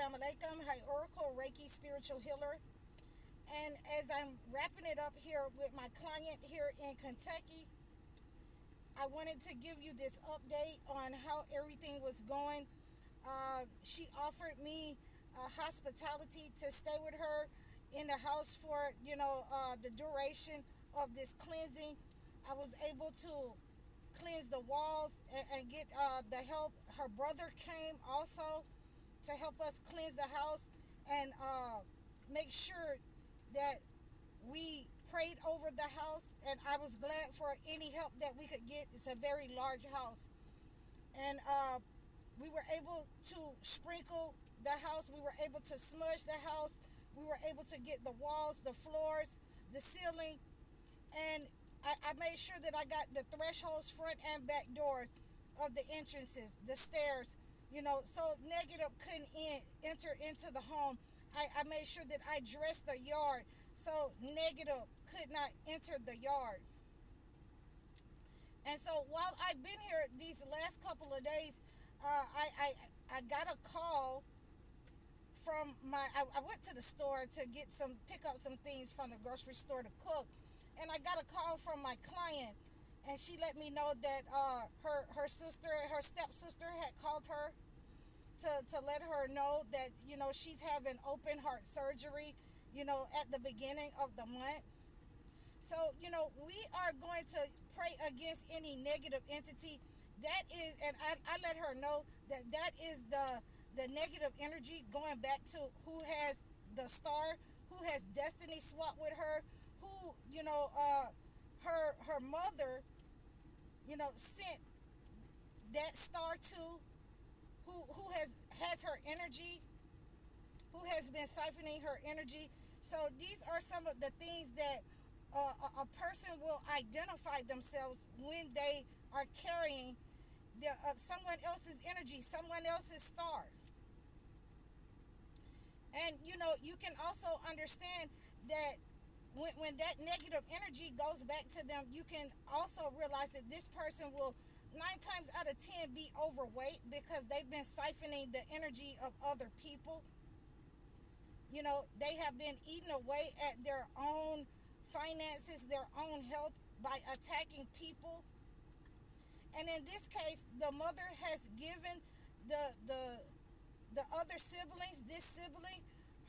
Assalamu alaikum. Hi, Oracle Reiki Spiritual Healer. And as I'm wrapping it up here with my client here in Kentucky, I wanted to give you this update on how everything was going. She offered me hospitality to stay with her in the house for, the duration of this cleansing. I was able to cleanse the walls and get the help. Her brother came also to help us cleanse the house and make sure that we prayed over the house, and I was glad for any help that we could get. It's a very large house, and we were able to sprinkle the house. We were able to smudge the house. We were able to get the walls, the floors, the ceiling, and I made sure that I got the thresholds, front and back doors of the entrances, the stairs, so negative couldn't enter into the home. I made sure that I dressed the yard so negative could not enter the yard. And so while I've been here these last couple of days, I got a call from I went to the store to pick up some things from the grocery store to cook, and I got a call from my client, and she let me know that her stepsister had called her to let her know that she's having open heart surgery at the beginning of the month. So we are going to pray against any negative entity that is, and I let her know that is the negative energy going back to who has the star, who has destiny swap with her, who her mother sent that star to, who has her energy, who has been siphoning her energy. So these are some of the things that a person will identify themselves when they are carrying someone else's energy, someone else's star. And you can also understand that when that negative energy goes back to them, you can also realize that this person will 9 times out of 10 be overweight because they've been siphoning the energy of other people. They have been eating away at their own finances, their own health, by attacking people. And in this case, the mother has given the other siblings, this sibling,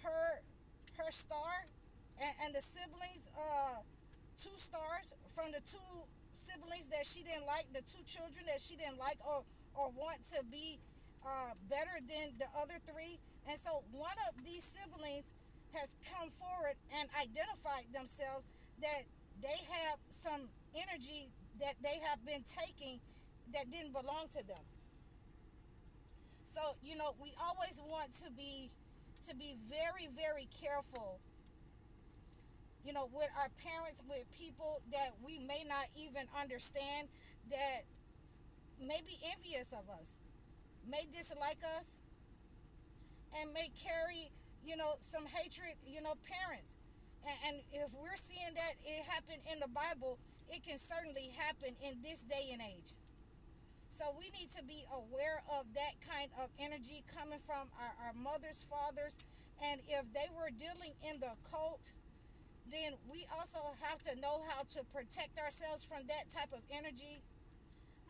her star, and the siblings 2 stars from the 2 siblings that she didn't like, the 2 children that she didn't like or want to be better than the other 3. And so one of these siblings has come forward and identified themselves that they have some energy that they have been taking that didn't belong to them. So we always want to be very, very careful with our parents, with people that we may not even understand, that may be envious of us, may dislike us, and may carry some hatred, parents. And if we're seeing that it happened in the Bible, it can certainly happen in this day and age. So we need to be aware of that kind of energy coming from our mothers, fathers. And if they were dealing in the occult, then we also have to know how to protect ourselves from that type of energy.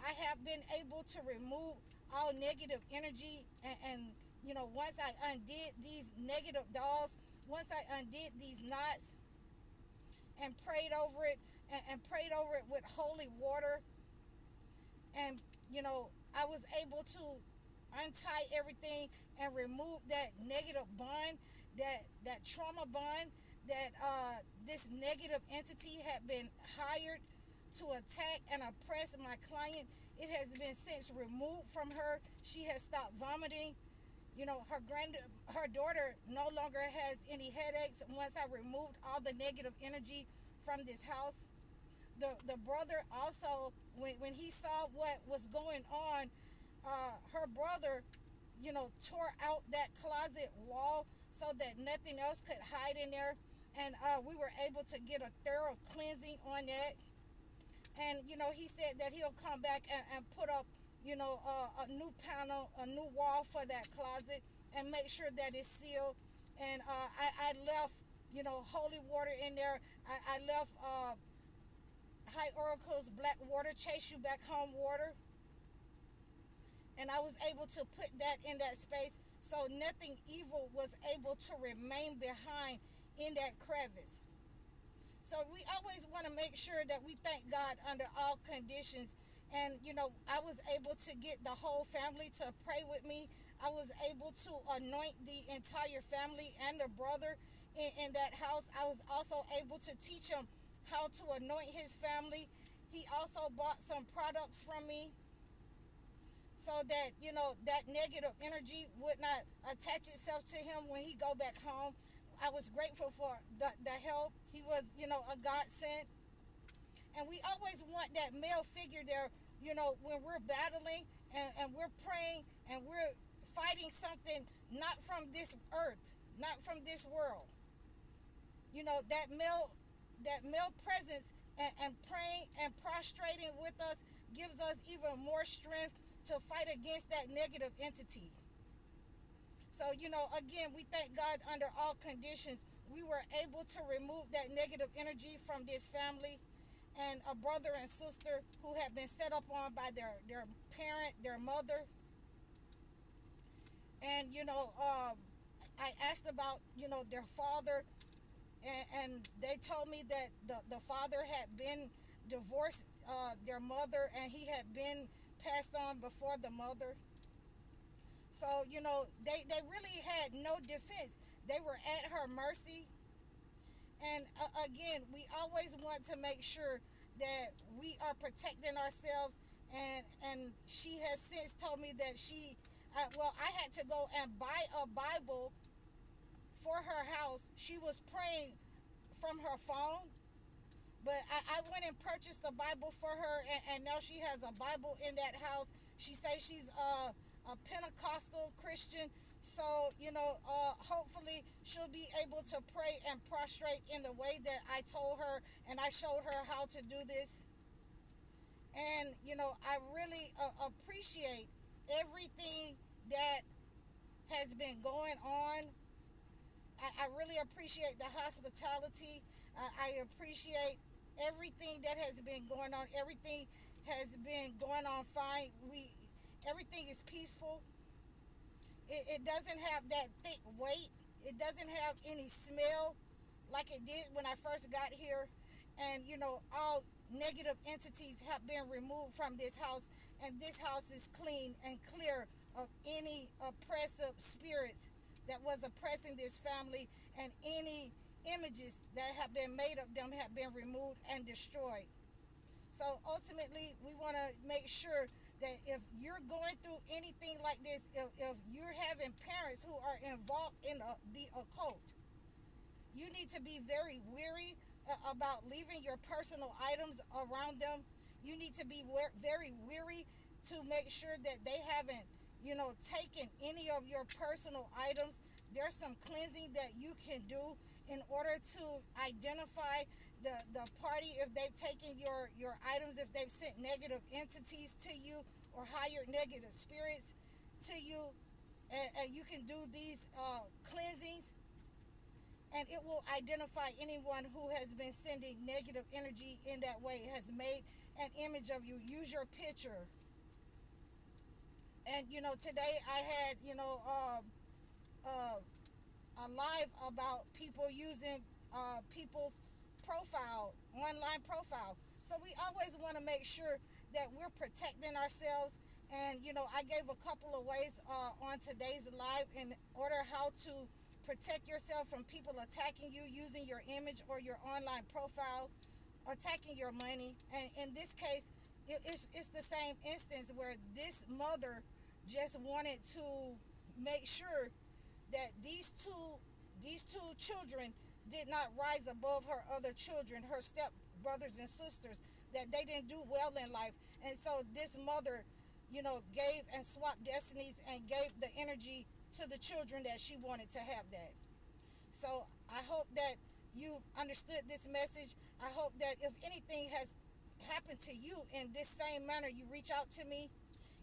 I have been able to remove all negative energy, and once I undid these negative dolls, once I undid these knots and prayed over it, and prayed over it with holy water, and I was able to untie everything and remove that negative bond, that trauma bond that this negative entity had been hired to attack and oppress my client. It has been since removed from her. She has stopped vomiting. Her daughter no longer has any headaches once I removed all the negative energy from this house. The brother also, when he saw what was going on, her brother tore out that closet wall so that nothing else could hide in there, and we were able to get a thorough cleansing on that. And he said that he'll come back and put up a new panel, a new wall for that closet, and make sure that it's sealed. And I left, holy water in there. I left high oracles, black water, chase you back home water. And I was able to put that in that space so nothing evil was able to remain behind in that crevice. So we always want to make sure that we thank God under all conditions. And, I was able to get the whole family to pray with me. I was able to anoint the entire family and the brother in that house. I was also able to teach him how to anoint his family. He also bought some products from me so that, that negative energy would not attach itself to him when he go back home. I was grateful for the help. He was, a godsend. And we always want that male figure there, when we're battling and we're praying and we're fighting something not from this earth, not from this world. That male presence and praying and prostrating with us gives us even more strength to fight against that negative entity. So, again, we thank God under all conditions. We were able to remove that negative energy from this family and a brother and sister who had been set up on by their parent, their mother. And, I asked about, their father, and they told me that the father had been divorced their mother, and he had been passed on before the mother. So, they really had no defense. They were at her mercy. And again, we always want to make sure that we are protecting ourselves. And she has since told me that I had to go and buy a Bible for her house. She was praying from her phone, but I went and purchased a Bible for her, and now she has a Bible in that house. She says she's a Pentecostal Christian, so hopefully she'll be able to pray and prostrate in the way that I told her, and I showed her how to do this. And I really appreciate everything that has been going on. I really appreciate the hospitality. I appreciate everything that has been going on. Everything has been going on fine. Everything is peaceful. It doesn't have that thick weight. It doesn't have any smell like it did when I first got here. And, all negative entities have been removed from this house. And this house is clean and clear of any oppressive spirits that was oppressing this family, and any images that have been made of them have been removed and destroyed. So ultimately, we want to make sure that if you're going through anything like this, if you're having parents who are involved in the occult, you need to be very wary about leaving your personal items around them. You need to be very wary to make sure that they haven't taken any of your personal items. There's some cleansing that you can do in order to identify the party, if they've taken your items, if they've sent negative entities to you or hired negative spirits to you. And you can do these cleansings, and it will identify anyone who has been sending negative energy in that way, has made an image of you. Use your picture. And today I had a live about people using people's online profile. So we always want to make sure that we're protecting ourselves. And I gave a couple of ways on today's live in order how to protect yourself from people attacking you using your image or your online profile, attacking your money. And in this case, it's the same instance where this mother just wanted to make sure that these two children did not rise above her other children, her step brothers and sisters, that they didn't do well in life. And so this mother, gave and swapped destinies and gave the energy to the children that she wanted to have that. So I hope that you understood this message. I hope that if anything has happened to you in this same manner, you reach out to me.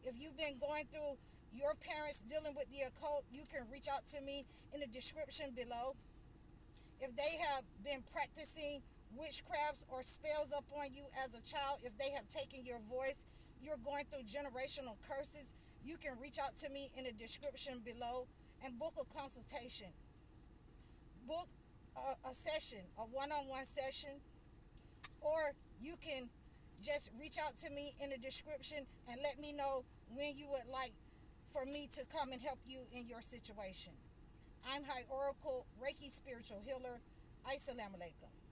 If you've been going through, your parents dealing with the occult, you can reach out to me in the description below. If they have been practicing witchcrafts or spells upon you as a child, if they have taken your voice, you're going through generational curses, you can reach out to me in the description below and book a consultation. Book a session, a one-on-one session, or you can just reach out to me in the description and let me know when you would like for me to come and help you in your situation. I'm High Oracle Reiki Spiritual Healer. Assalamu alaikum.